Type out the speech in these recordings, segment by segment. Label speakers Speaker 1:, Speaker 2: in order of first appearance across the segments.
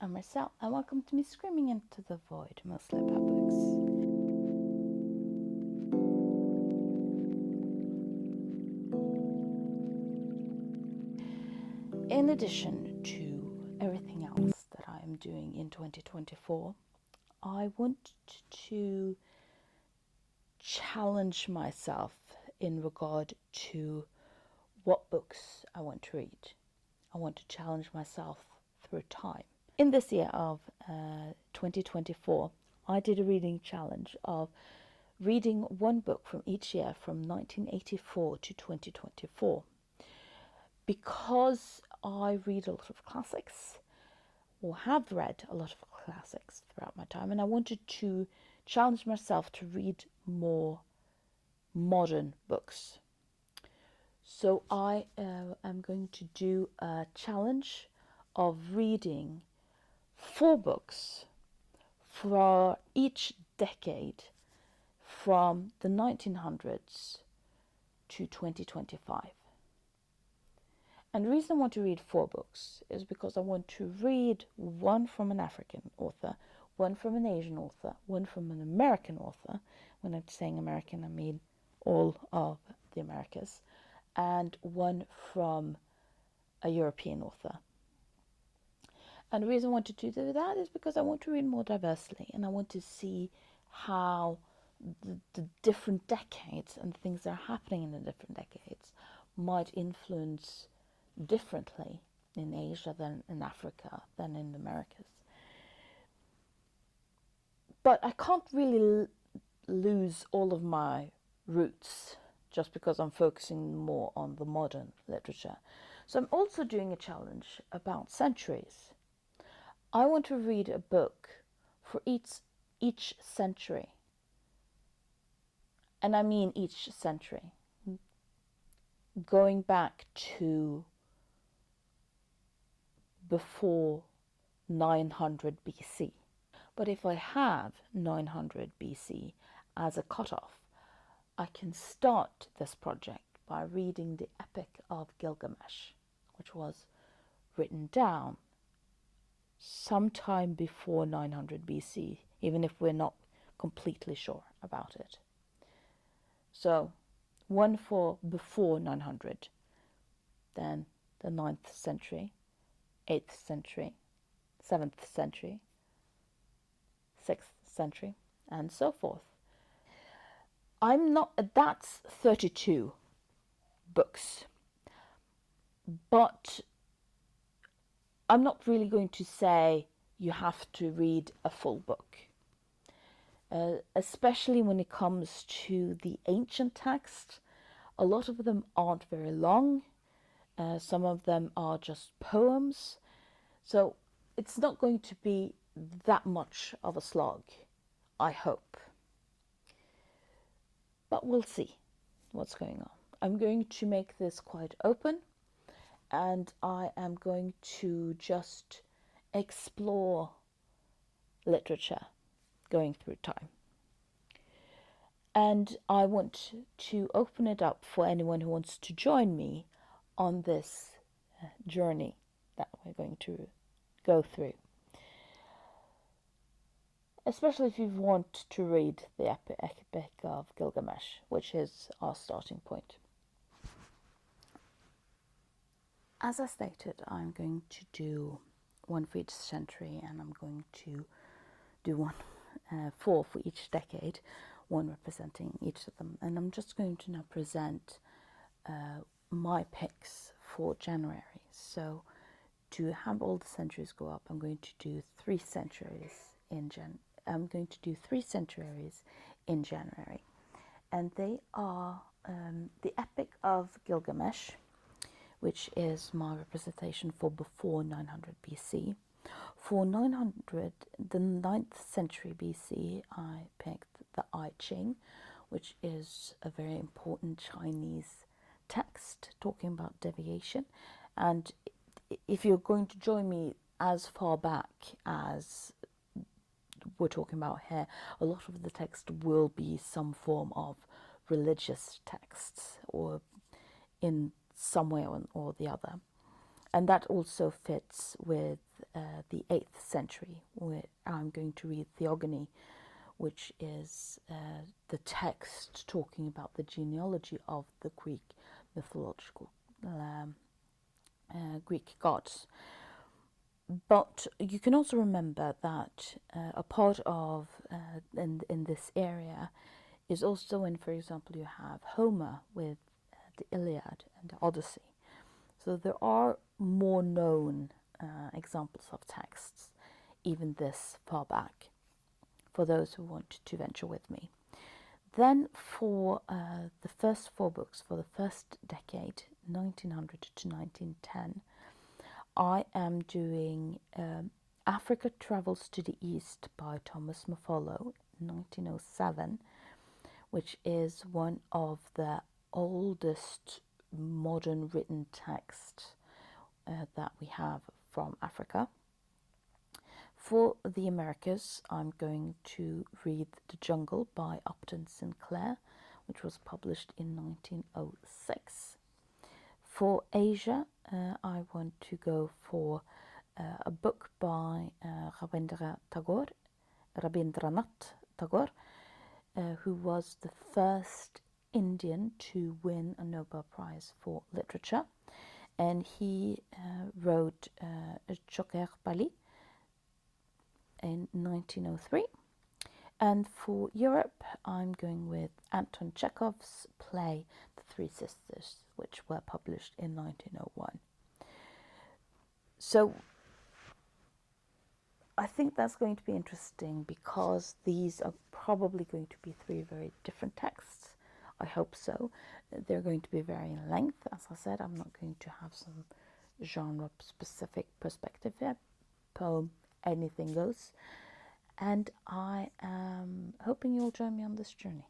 Speaker 1: I'm Marcel, and welcome to me screaming into the void, mostly about books. In addition to everything else that I am doing in 2024, I want to challenge myself in regard to what books I want to read. I want to challenge myself through time. In this year of 2024, I did a reading challenge of reading one book from each year from 1984 to 2024. Because I read a lot of classics, or have read a lot of classics throughout my time, and I wanted to challenge myself to read more modern books. So I am going to do a challenge of reading 4 books for each decade from the 1900s to 2025. And the reason I want to read 4 books is because I want to read one from an African author, one from an Asian author, one from an American author. When I'm saying American, I mean all of the Americas, and one from a European author. And the reason I want to do that is because I want to read more diversely, and I want to see how the different decades and the things that are happening in the different decades might influence differently in Asia than in Africa than in the Americas. But I can't really lose all of my roots just because I'm focusing more on the modern literature. So I'm also doing a challenge about centuries. I want to read a book for each century. And I mean each century. Going back to before 900 BC. But if I have 900 BC as a cutoff, I can start this project by reading the Epic of Gilgamesh, which was written down sometime before 900 BC, even if we're not completely sure about it. So, one for before 900, then the 9th century, 8th century, 7th century, 6th century, and so forth. That's 32 books, but I'm not really going to say you have to read a full book, especially when it comes to the ancient text. A lot of them aren't very long. Some of them are just poems. So it's not going to be that much of a slog, I hope. But we'll see what's going on. I'm going to make this quite open, and I am going to just explore literature going through time. And I want to open it up for anyone who wants to join me on this journey that we're going to go through. Especially if you want to read the Epic of Gilgamesh, which is our starting point. As I stated, I'm going to do one for each century, and I'm going to do one 4 for each decade, one representing each of them. And I'm just going to now present my picks for January. So to have all the centuries go up, I'm going to do 3 centuries in January, and they are the Epic of Gilgamesh, which is my representation for before 900 BC. For 900, the 9th century BC, I picked the I Ching, which is a very important Chinese text talking about deviation. And if you're going to join me as far back as we're talking about here, a lot of the text will be some form of religious texts, or in some way or the other. And that also fits with the 8th century, where I'm going to read Theogony, which is the text talking about the genealogy of the Greek mythological Greek gods. But you can also remember that a part of in this area is also when, for example, you have Homer with the Iliad and the Odyssey. So there are more known examples of texts, even this far back, for those who want to venture with me. Then for the first 4 books, for the first decade, 1900 to 1910, I am doing Africa Travels to the East by Thomas Mafolo, 1907, which is one of the oldest modern written texts that we have from Africa. For the Americas, I'm going to read The Jungle by Upton Sinclair, which was published in 1906. For Asia, I want to go for a book by Rabindranath Tagore, who was the first Indian to win a Nobel Prize for Literature. And he wrote Joker Bali in 1903. And for Europe, I'm going with Anton Chekhov's play The Three Sisters, which were published in 1901. So I think that's going to be interesting because these are probably going to be 3 very different texts. I hope so. They're going to be varying in length. As I said, I'm not going to have some genre-specific perspective here. Poem, anything goes. And I am hoping you'll join me on this journey.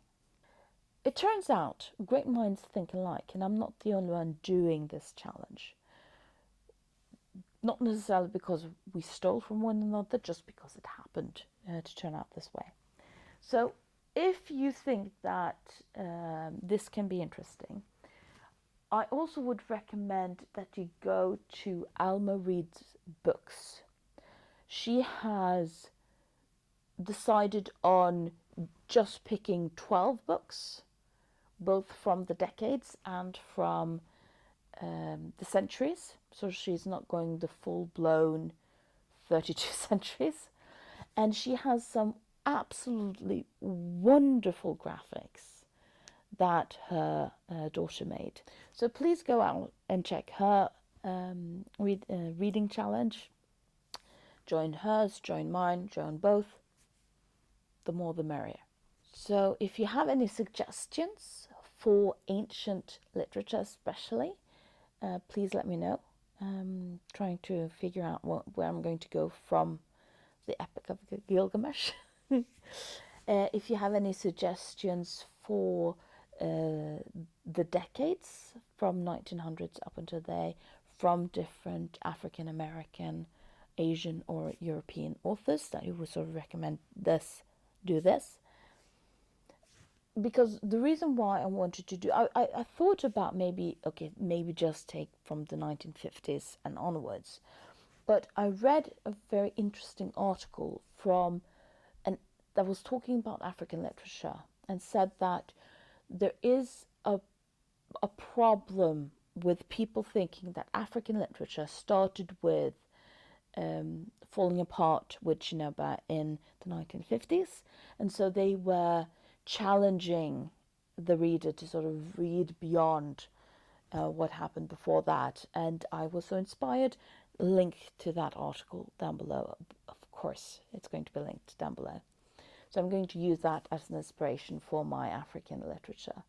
Speaker 1: It turns out great minds think alike, and I'm not the only one doing this challenge. Not necessarily because we stole from one another, just because it happened to turn out this way. So if you think that this can be interesting, I also would recommend that you go to Alma Reed's books. She has decided on just picking 12 books, both from the decades and from the centuries. So she's not going the full-blown 32 centuries. And she has some absolutely wonderful graphics that her daughter made. So please go out and check her reading challenge. Join hers, join mine, join both. The more the merrier. So if you have any suggestions for ancient literature especially, please let me know. I'm trying to figure out where I'm going to go from the Epic of Gilgamesh. If you have any suggestions for the decades from 1900s up until today from different African American, Asian or European authors that you would sort of recommend do this. Because the reason why I wanted to do, I thought about maybe just take from the 1950s and onwards. But I read a very interesting article that was talking about African literature and said that there is a problem with people thinking that African literature started with falling apart with Shinoba in the 1950s, and so they were challenging the reader to sort of read beyond what happened before that. And I was so inspired. Link to that article down below. Of course, it's going to be linked down below. So I'm going to use that as an inspiration for my African literature.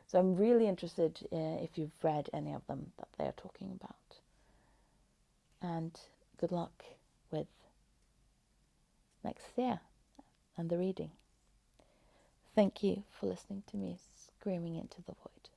Speaker 1: So I'm really interested if you've read any of them that they're talking about. And good luck with next year and the reading. Thank you for listening to me screaming into the void.